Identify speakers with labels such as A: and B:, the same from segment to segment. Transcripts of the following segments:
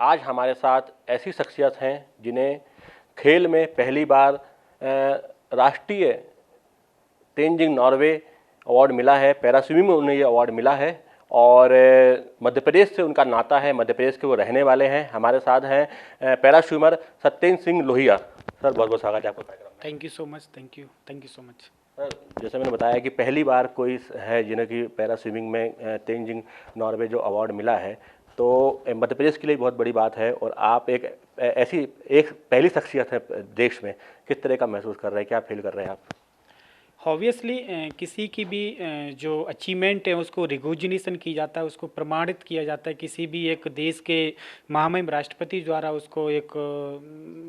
A: आज हमारे साथ ऐसी शख्सियत हैं जिन्हें खेल में पहली बार राष्ट्रीय तेंजिंग नॉर्वे अवार्ड मिला है। पैरा स्विमिंग में उन्हें ये अवार्ड मिला है और मध्य प्रदेश से उनका नाता है, मध्य प्रदेश के वो रहने वाले हैं। हमारे साथ हैं para swimmer Satyendra Singh Lohia. Sir बहुत बहुत स्वागत है आपका कार्यक्रम में।
B: Thank you so much. Thank you so much.
A: Sir जैसे मैंने बताया कि पहली बार कोई है जिन्हें कि पैरा स्विमिंग में तेंजिंग नॉर्वे जो अवार्ड मिला है, तो मध्य प्रदेश के लिए बहुत बड़ी बात है और आप एक ऐसी एक पहली शख्सियत है देश में। किस तरह का महसूस कर रहे हैं, क्या फील कर रहे हैं आप?
B: ऑब्वियसली किसी की भी जो अचीवमेंट है उसको रिकॉग्निशन की जाता है, उसको प्रमाणित किया जाता है। किसी भी एक देश के महामहिम राष्ट्रपति द्वारा उसको एक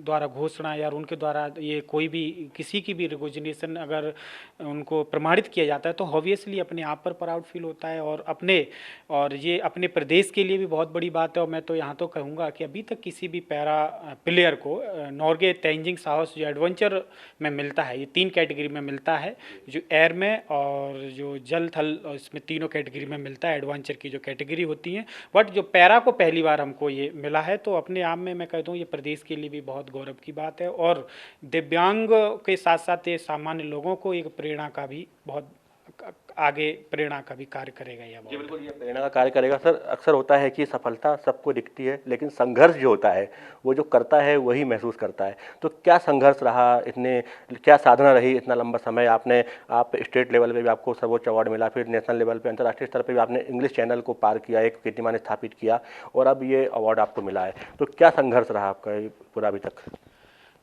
B: द्वारा घोषणा या उनके द्वारा ये कोई भी किसी की भी रिकॉग्निशन अगर उनको प्रमाणित किया जाता है तो ऑब्वियसली अपने आप पर प्राउड फील होता है और ये अपने प्रदेश के लिए भी बहुत बड़ी बात है। और मैं तो यहाँ तो कहूँगा कि अभी तक किसी भी पैरा प्लेयर को नॉर्वे तेंजिंग साहस जो एडवेंचर में मिलता है, ये 3 कैटेगरी में मिलता है, जो एयर में और जो जल थल, और इसमें तीनों कैटेगरी में मिलता है एडवेंचर की जो कैटेगरी होती हैं। बट जो पैरा को पहली बार हमको ये मिला है तो अपने आप में मैं कहता हूँ ये प्रदेश के लिए भी बहुत गौरव की बात है और दिव्यांग के साथ साथ ये सामान्य लोगों को एक प्रेरणा का भी बहुत आगे प्रेरणा का भी कार्य करेगा। यह
A: जी बिल्कुल, ये प्रेरणा का कार्य करेगा। सर अक्सर होता है कि सफलता सबको दिखती है लेकिन संघर्ष जो होता है वो जो करता है वही महसूस करता है। तो क्या संघर्ष रहा, इतने क्या साधना रही, इतना लंबा समय आप स्टेट लेवल पे भी आपको सर्वोच्च अवार्ड मिला, फिर नेशनल लेवल पे अंतर्राष्ट्रीय स्तर पे भी आपने इंग्लिश चैनल को पार किया, एक कीर्तिमान स्थापित किया और अब ये अवार्ड आपको मिला है। तो क्या संघर्ष रहा आपका पूरा अभी तक?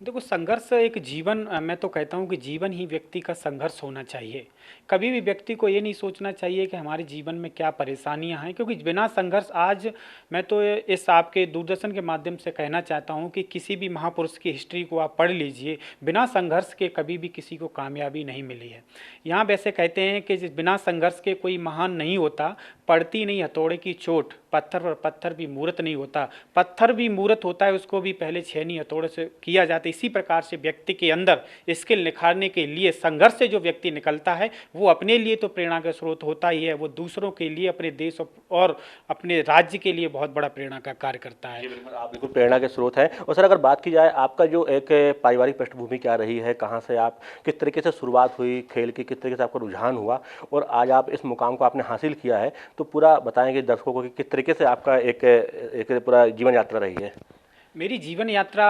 B: देखो, संघर्ष एक जीवन, मैं तो कहता हूँ कि जीवन ही व्यक्ति का संघर्ष होना चाहिए। कभी भी व्यक्ति को ये नहीं सोचना चाहिए कि हमारे जीवन में क्या परेशानियाँ हैं, क्योंकि बिना संघर्ष आज मैं तो इस आपके दूरदर्शन के माध्यम से कहना चाहता हूँ कि किसी भी महापुरुष की हिस्ट्री को आप पढ़ लीजिए, बिना संघर्ष के कभी भी किसी को कामयाबी नहीं मिली है। यहाँ वैसे कहते हैं कि बिना संघर्ष के कोई महान नहीं होता, पड़ती नहीं हथौड़े की चोट, पत्थर पर पत्थर भी मूर्त नहीं होता, पत्थर भी मूर्त होता है उसको भी पहले छेनी हथौड़े से किया जाता है। इसी प्रकार से व्यक्ति के अंदर स्किल निखारने के लिए संघर्ष से जो व्यक्ति निकलता है वो अपने लिए तो प्रेरणा का स्रोत होता ही है, वो दूसरों के लिए, अपने देश और अपने राज्य के लिए बहुत बड़ा प्रेरणा का कार्य करता है।
A: आप बिल्कुल प्रेरणा के स्रोत हैं। और सर अगर बात की जाए आपका जो एक पारिवारिक पृष्ठभूमि क्या रही है, कहाँ से आप, किस तरीके से शुरुआत हुई खेल की, किस तरीके से आपका रुझान हुआ और आज आप इस मुकाम को आपने हासिल किया है, तो पूरा बताएंगे दर्शकों को कि किस तरीके से आपका एक पूरा जीवन यात्रा रही है?
B: मेरी जीवन यात्रा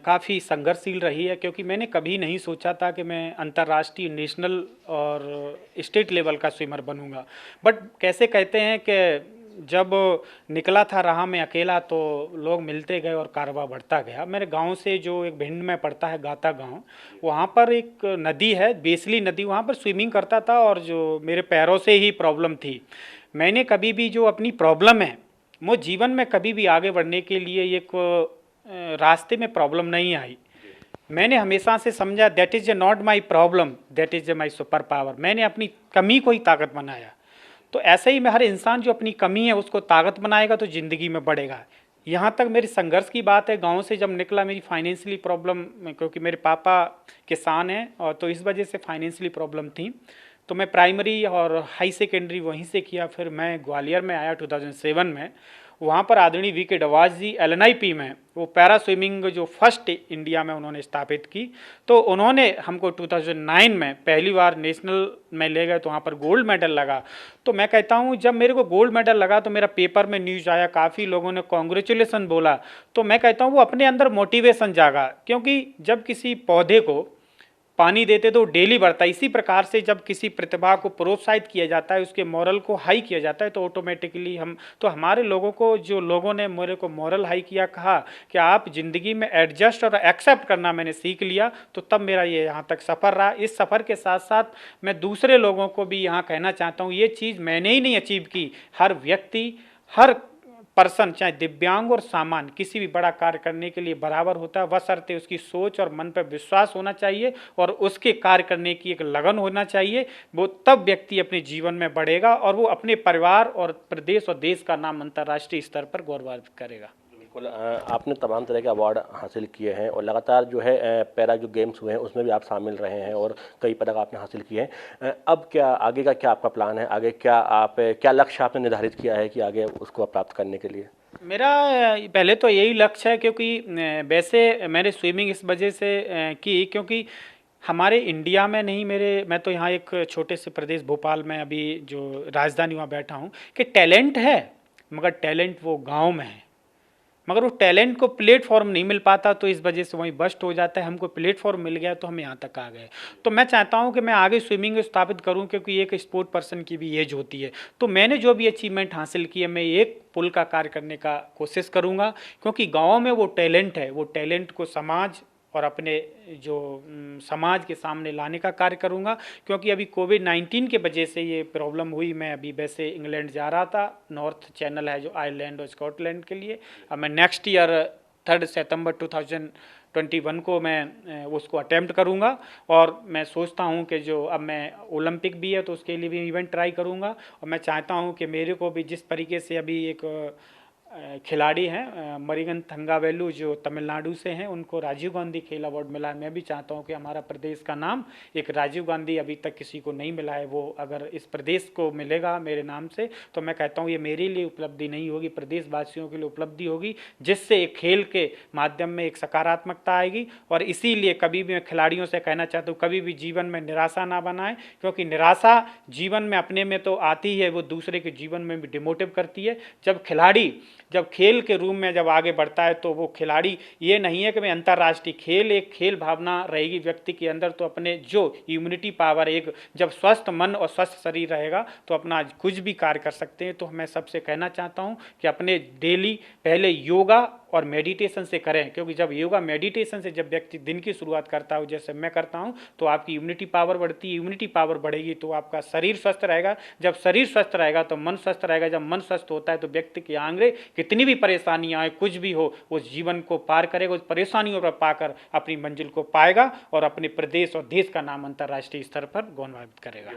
B: काफ़ी संघर्षशील रही है, क्योंकि मैंने कभी नहीं सोचा था कि मैं अंतर्राष्ट्रीय, नेशनल और स्टेट लेवल का स्विमर बनूंगा। बट कैसे कहते हैं कि जब निकला था राह में अकेला तो लोग मिलते गए और कारवां बढ़ता गया। मेरे गांव से जो एक भिंड में पड़ता है गाता गांव, वहाँ पर एक नदी है बेसली नदी, वहाँ पर स्विमिंग करता था और जो मेरे पैरों से ही प्रॉब्लम थी, मैंने कभी भी जो अपनी प्रॉब्लम है वो जीवन में कभी भी आगे बढ़ने के लिए एक रास्ते में प्रॉब्लम नहीं आई। मैंने हमेशा से समझा that is not my problem, that is my super power. मैंने अपनी कमी को ही ताकत बनाया। तो ऐसे ही मैं हर इंसान जो अपनी कमी है उसको ताकत बनाएगा तो ज़िंदगी में बढ़ेगा। यहाँ तक मेरी संघर्ष की बात है, गांव से जब निकला मेरी फाइनेंशियली प्रॉब्लम, क्योंकि मेरे पापा किसान हैं और तो इस वजह से फाइनेंशियली प्रॉब्लम थी। तो मैं प्राइमरी और हाई सेकेंडरी वहीं से किया। फिर मैं ग्वालियर में आया 2007 में। वहाँ पर आदरणीय वी.के. डवाज जी LNIP में वो पैरा स्विमिंग जो फर्स्ट इंडिया में उन्होंने स्थापित की, तो उन्होंने हमको 2009 में पहली बार नेशनल में ले गए, तो वहाँ पर गोल्ड मेडल लगा। तो मैं कहता हूँ जब मेरे को गोल्ड मेडल लगा तो मेरा पेपर में न्यूज़ आया, काफ़ी लोगों ने कॉन्ग्रेचुलेसन बोला। तो मैं कहता हूँ वो अपने अंदर मोटिवेशन जागा, क्योंकि जब किसी पौधे को पानी देते तो डेली बढ़ता है। इसी प्रकार से जब किसी प्रतिभा को प्रोत्साहित किया जाता है, उसके मॉरल को हाई किया जाता है, तो ऑटोमेटिकली हमारे लोगों को, जो लोगों ने मेरे को मॉरल हाई किया, कहा कि आप ज़िंदगी में एडजस्ट और एक्सेप्ट करना मैंने सीख लिया, तो तब मेरा ये यहाँ तक सफ़र रहा। इस सफ़र के साथ साथ मैं दूसरे लोगों को भी यहाँ कहना चाहता हूँ, ये चीज़ मैंने ही नहीं अचीव की, हर व्यक्ति, हर पर्सन, चाहे दिव्यांग और सामान्य, किसी भी बड़ा कार्य करने के लिए बराबर होता है, बशर्ते उसकी सोच और मन पर विश्वास होना चाहिए और उसके कार्य करने की एक लगन होना चाहिए। वो तब व्यक्ति अपने जीवन में बढ़ेगा और वो अपने परिवार और प्रदेश और देश का नाम अंतर्राष्ट्रीय स्तर पर गौरवान्वित करेगा।
A: बिल्कुल, आपने तमाम तरह के अवार्ड हासिल किए हैं और लगातार जो है पैरा जो गेम्स हुए हैं उसमें भी आप शामिल रहे हैं और कई पदक आपने हासिल किए हैं। अब क्या आगे का, क्या आपका प्लान है, आगे क्या लक्ष्य आपने निर्धारित किया है कि आगे उसको प्राप्त करने के लिए?
B: मेरा पहले तो यही लक्ष्य है, क्योंकि वैसे मैंने स्विमिंग इस वजह से की, क्योंकि हमारे इंडिया में नहीं, मैं तो यहाँ एक छोटे से प्रदेश भोपाल में अभी जो राजधानी वहाँ बैठा हूँ, कि टैलेंट है, मगर टैलेंट वो गांव में है, मगर वो टैलेंट को प्लेटफॉर्म नहीं मिल पाता, तो इस वजह से वहीं बस्ट हो जाता है। हमको प्लेटफॉर्म मिल गया तो हम यहाँ तक आ गए। तो मैं चाहता हूँ कि मैं आगे स्विमिंग स्थापित करूँ, क्योंकि एक स्पोर्ट पर्सन की भी एज होती है। तो मैंने जो भी अचीवमेंट हासिल की है, मैं एक पुल का कार्य करने का कोशिश करूँगा, क्योंकि गाँव में वो टैलेंट है, वो टैलेंट को समाज और अपने जो समाज के सामने लाने का कार्य करूँगा। क्योंकि अभी कोविड-19 के वजह से ये प्रॉब्लम हुई। मैं अभी वैसे इंग्लैंड जा रहा था, नॉर्थ चैनल है जो आयरलैंड और स्कॉटलैंड के लिए। अब मैं नेक्स्ट ईयर 3 सितंबर 2021 को मैं उसको अटेम्प्ट करूँगा, और मैं सोचता हूँ कि जो अब मैं ओलंपिक भी है तो उसके लिए भी इवेंट ट्राई करूँगा। और मैं चाहता हूँ कि मेरे को भी जिस तरीके से अभी एक खिलाड़ी हैं मरिगन थंगावेलु जो तमिलनाडु से हैं, उनको राजीव गांधी खेल अवार्ड मिला है। मैं भी चाहता हूं कि हमारा प्रदेश का नाम, एक राजीव गांधी अभी तक किसी को नहीं मिला है, वो अगर इस प्रदेश को मिलेगा मेरे नाम से, तो मैं कहता हूं ये मेरे लिए उपलब्धि नहीं होगी, प्रदेशवासियों के लिए उपलब्धि होगी, जिससे एक खेल के माध्यम में एक सकारात्मकता आएगी। और इसीलिए कभी भी मैं खिलाड़ियों से कहना चाहता हूँ, कभी भी जीवन में निराशा ना बनाएं, क्योंकि निराशा जीवन में अपने में तो आती है, वो दूसरे के जीवन में भी डिमोटिव करती है। जब खिलाड़ी जब खेल के रूप में जब आगे बढ़ता है, तो वो खिलाड़ी ये नहीं है कि मैं अंतर्राष्ट्रीय खेल, एक खेल भावना रहेगी व्यक्ति के अंदर, तो अपने जो इम्यूनिटी पावर, एक जब स्वस्थ मन और स्वस्थ शरीर रहेगा तो अपना कुछ भी कार्य कर सकते हैं। तो मैं सबसे कहना चाहता हूँ कि अपने डेली पहले योगा और मेडिटेशन से करें, क्योंकि जब योगा मेडिटेशन से जब व्यक्ति दिन की शुरुआत करता हो, जैसे मैं करता हूँ, तो आपकी इम्यूनिटी पावर बढ़ती है। इम्यूनिटी पावर बढ़ेगी तो आपका शरीर स्वस्थ रहेगा, जब शरीर स्वस्थ रहेगा तो मन स्वस्थ रहेगा, जब मन स्वस्थ होता है तो व्यक्ति के आगे कितनी भी परेशानियां आए, कुछ भी हो, उस जीवन को पार करेगा, उस परेशानियों पर पाकर अपनी मंजिल को पाएगा और अपने प्रदेश और देश का नाम अंतर्राष्ट्रीय स्तर पर गौरवान्वित करेगा।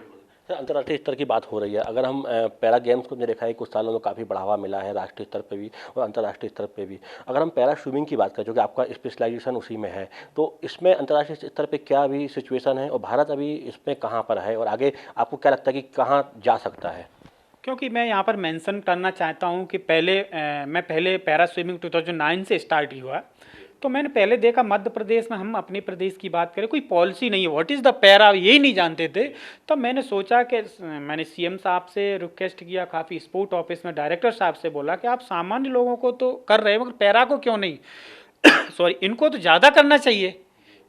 A: सर, अंतर्राष्ट्रीय स्तर की बात हो रही है, अगर हम पैरा गेम्स को हमने देखा है कुछ सालों में काफ़ी बढ़ावा मिला है राष्ट्रीय स्तर पे भी और अंतर्राष्ट्रीय स्तर पे भी। अगर हम पैरा स्विमिंग की बात करें, जो कि आपका स्पेशलाइजेशन उसी में है, तो इसमें अंतर्राष्ट्रीय स्तर पे क्या अभी सिचुएशन है और भारत अभी इसमें कहाँ पर है और आगे आपको क्या लगता है कि कहाँ जा सकता है?
B: क्योंकि मैं यहाँ पर मेंशन करना चाहता हूँ कि मैं पहले पैरा स्विमिंग 2009 से स्टार्ट ही हुआ। तो मैंने पहले देखा मध्य प्रदेश में, हम अपने प्रदेश की बात करें, कोई पॉलिसी नहीं है, व्हाट इज़ द पैरा यही नहीं जानते थे। तब मैंने सोचा कि मैंने सीएम साहब से रिक्वेस्ट किया, काफ़ी स्पोर्ट ऑफिस में डायरेक्टर साहब से बोला कि आप सामान्य लोगों को तो कर रहे हैं, मगर पैरा को क्यों नहीं सॉरी, इनको तो ज़्यादा करना चाहिए,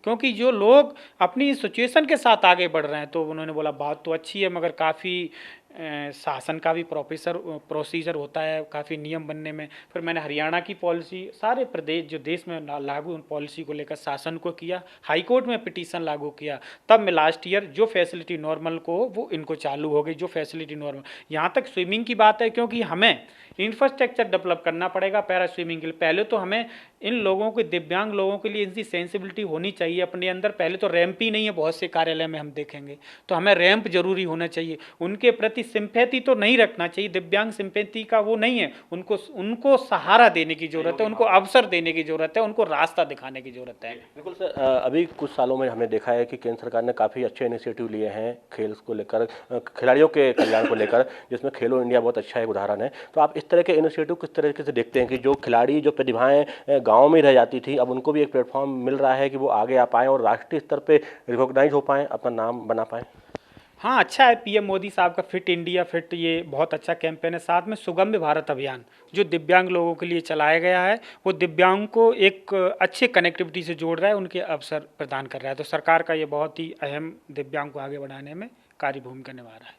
B: क्योंकि जो लोग अपनी सिचुएशन के साथ आगे बढ़ रहे हैं। तो उन्होंने बोला बात तो अच्छी है, मगर काफ़ी शासन का भी प्रोसीजर होता है, काफ़ी नियम बनने में। फिर मैंने हरियाणा की पॉलिसी, सारे प्रदेश जो देश में लागू उन पॉलिसी को लेकर शासन को किया, हाई कोर्ट में पिटीशन लागू किया, तब मैं लास्ट ईयर जो फैसिलिटी नॉर्मल को वो इनको चालू हो गई, जो फैसिलिटी नॉर्मल। यहाँ तक स्विमिंग की बात है, क्योंकि हमें इंफ्रास्ट्रक्चर डेवलप करना पड़ेगा पैरा स्विमिंग के लिए। पहले तो हमें इन लोगों को, दिव्यांग लोगों के लिए इनकी सेंसिबिलिटी होनी चाहिए अपने अंदर। पहले तो रैंप ही नहीं है, बहुत से कार्यालय में हम देखेंगे, तो हमें रैंप जरूरी होना चाहिए। उनके प्रति सिंपैथी तो नहीं रखना चाहिए, दिव्यांग सिंपैथी का वो नहीं है, उनको उनको सहारा देने की जरूरत है, उनको अवसर देने की जरूरत है, उनको रास्ता दिखाने की जरूरत है।
A: बिल्कुल सर, अभी कुछ सालों में हमने देखा है कि केंद्र सरकार ने काफ़ी अच्छे इनिशिएटिव लिए हैं खेल को लेकर, खिलाड़ियों के कल्याण को लेकर, जिसमें खेलो इंडिया बहुत अच्छा एक उदाहरण है। तो आप इस तरह के इनिशिएटिव किस तरीके से देखते हैं कि जो खिलाड़ी, जो प्रतिभाएं गाँव में रह जाती थी, अब उनको भी एक प्लेटफॉर्म मिल रहा है कि वो आगे आ पाएँ और राष्ट्रीय स्तर पर रिकॉग्नाइज हो पाएँ, अपना नाम बना पाएँ?
B: हाँ, अच्छा है पीएम मोदी साहब का फिट इंडिया फिट, ये बहुत अच्छा कैंपेन है। साथ में सुगम्य भारत अभियान जो दिव्यांग लोगों के लिए चलाया गया है, वो दिव्यांग को एक अच्छे कनेक्टिविटी से जोड़ रहा है, उनके अवसर प्रदान कर रहा है। तो सरकार का ये बहुत ही अहम दिव्यांग को आगे बढ़ाने में कार्य भूमिका निभा रहा है।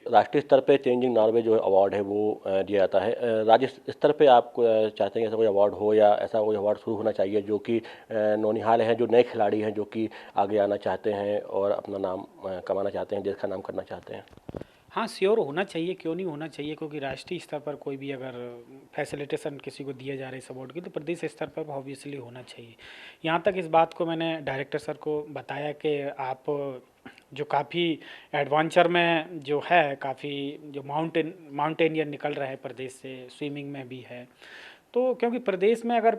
A: राष्ट्रीय स्तर पे चेंजिंग नॉर्वे जो अवार्ड है वो दिया जाता है। राज्य स्तर पे आप चाहते हैं ऐसा कोई अवार्ड हो या ऐसा कोई अवार्ड शुरू होना चाहिए जो कि नौनिहाल हैं, जो नए खिलाड़ी हैं, जो कि आगे आना चाहते हैं और अपना नाम कमाना चाहते हैं, देश का नाम करना चाहते हैं?
B: हाँ, श्योर होना चाहिए, क्यों नहीं होना चाहिए, क्योंकि राष्ट्रीय स्तर पर कोई भी अगर फैसिलिटेशन किसी को दिया जा रहा है इस अवार्ड की, तो प्रदेश स्तर पर ऑब्वियसली होना चाहिए। यहाँ तक इस बात को मैंने डायरेक्टर सर को बताया कि आप जो काफ़ी एडवेंचर में जो है, काफ़ी जो माउंटेनियर निकल रहे हैं प्रदेश से, स्विमिंग में भी है, तो क्योंकि प्रदेश में अगर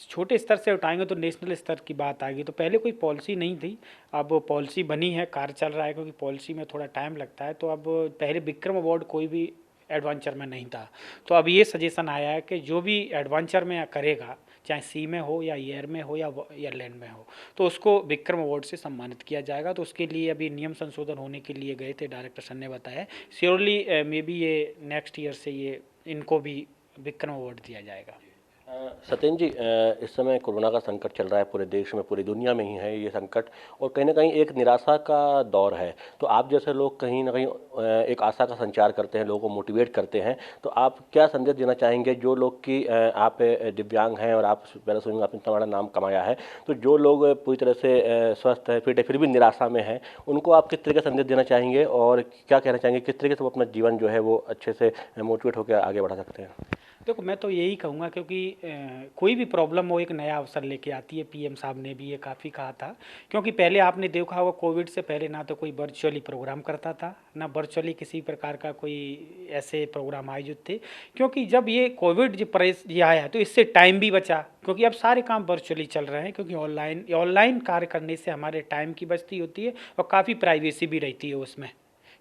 B: छोटे स्तर से उठाएंगे तो नेशनल स्तर की बात आएगी। तो पहले कोई पॉलिसी नहीं थी, अब पॉलिसी बनी है, कार्य चल रहा है, क्योंकि पॉलिसी में थोड़ा टाइम लगता है। तो अब पहले विक्रम अवार्ड कोई भी एडवेंचर में नहीं था। तो अब ये सजेशन आया है कि जो भी एडवेंचर में करेगा, चाहे सी में हो या एयर में हो या लैंड में हो, तो उसको विक्रम अवार्ड से सम्मानित किया जाएगा। तो उसके लिए अभी नियम संशोधन होने के लिए गए थे, डायरेक्टर सर ने बताया। श्योरली मे बी ये नेक्स्ट ईयर से ये इनको भी विक्रम अवार्ड दिया जाएगा।
A: सत्येंद्र जी, इस समय कोरोना का संकट चल रहा है पूरे देश में, पूरी दुनिया में ही है ये संकट, और कहीं ना कहीं एक निराशा का दौर है। तो आप जैसे लोग कहीं ना कहीं एक आशा का संचार करते हैं, लोगों को मोटिवेट करते हैं, तो आप क्या संदेश देना चाहेंगे जो लोग कि आप दिव्यांग हैं और आप पैरा स्विमिंग आपने इतना बड़ा नाम कमाया है, तो जो लोग पूरी तरह से स्वस्थ है, फिट है, फिर भी निराशा में हैं, उनको आप किस तरह का संदेश देना चाहेंगे और क्या कहना चाहेंगे, किस तरीके से वो अपना जीवन जो है वो अच्छे से मोटिवेट होकर आगे बढ़ा सकते हैं?
B: देखो, मैं तो यही कहूँगा, क्योंकि कोई भी प्रॉब्लम हो एक नया अवसर लेके आती है। पीएम साहब ने भी ये काफ़ी कहा था, क्योंकि पहले आपने देखा होगा कोविड से पहले ना तो कोई वर्चुअली प्रोग्राम करता था, ना वर्चुअली किसी प्रकार का कोई ऐसे प्रोग्राम आयोजित थे। क्योंकि जब ये कोविड ये आया तो इससे टाइम भी बचा, क्योंकि अब सारे काम वर्चुअली चल रहे हैं, क्योंकि ऑनलाइन कार्य करने से हमारे टाइम की बचती होती है और काफ़ी प्राइवेसी भी रहती है उसमें।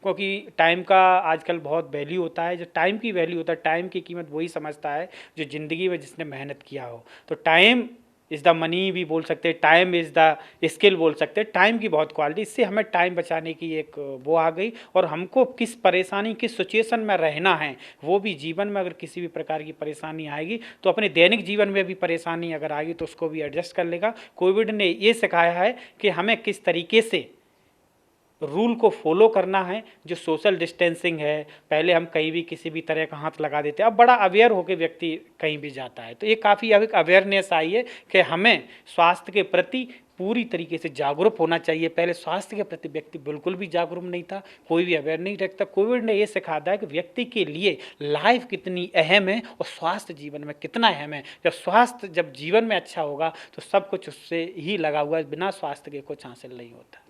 B: क्योंकि टाइम का आजकल बहुत वैल्यू होता है। जो टाइम की वैल्यू होता है, टाइम की कीमत वही समझता है जो ज़िंदगी में जिसने मेहनत किया हो। तो टाइम इज़ द मनी भी बोल सकते हैं, टाइम इज़ द स्किल बोल सकते हैं। टाइम की बहुत क्वालिटी, इससे हमें टाइम बचाने की एक वो आ गई। और हमको किस परेशानी, किस सिचुएशन में रहना है, वो भी जीवन में अगर किसी भी प्रकार की परेशानी आएगी तो अपने दैनिक जीवन में भी परेशानी अगर आएगी तो उसको भी एडजस्ट कर लेगा। कोविड ने ये सिखाया है कि हमें किस तरीके से रूल को फॉलो करना है। जो सोशल डिस्टेंसिंग है, पहले हम कहीं भी किसी भी तरह का हाथ लगा देते, अब बड़ा अवेयर होकर व्यक्ति कहीं भी जाता है। तो ये काफ़ी अब एक अवेयरनेस आई है कि हमें स्वास्थ्य के प्रति पूरी तरीके से जागरूक होना चाहिए। पहले स्वास्थ्य के प्रति व्यक्ति बिल्कुल भी जागरूक नहीं था, कोई भी अवेयर नहीं रखता। कोविड ने ये सिखा दिया कि व्यक्ति के लिए लाइफ कितनी अहम है और स्वास्थ्य जीवन में कितना अहम है। जब जीवन में अच्छा होगा तो सब कुछ उससे ही लगा हुआ है, बिना स्वास्थ्य के कुछ हासिल नहीं होता।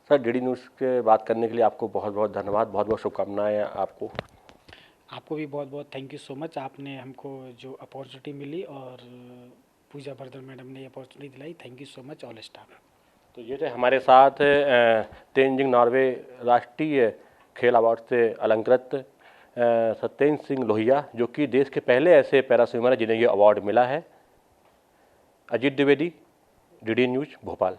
A: सर, डीडी न्यूज़ के बात करने के लिए आपको बहुत बहुत धन्यवाद, बहुत बहुत शुभकामनाएं आपको।
B: आपको भी बहुत बहुत थैंक यू सो मच। आपने हमको जो अपॉर्चुनिटी मिली और पूजा बर्दर मैडम ने अपॉर्चुनिटी दिलाई, thank you so much all staff.
A: तो ये थे हमारे साथ तेंजिंग नॉर्वे राष्ट्रीय खेल अवार्ड से अलंकृत सत्येंद्र सिंह लोहिया, जो कि देश के पहले ऐसे पैरा स्विमर हैं जिन्हें ये अवार्ड मिला है। Ajit Dwivedi, DD news, Bhopal.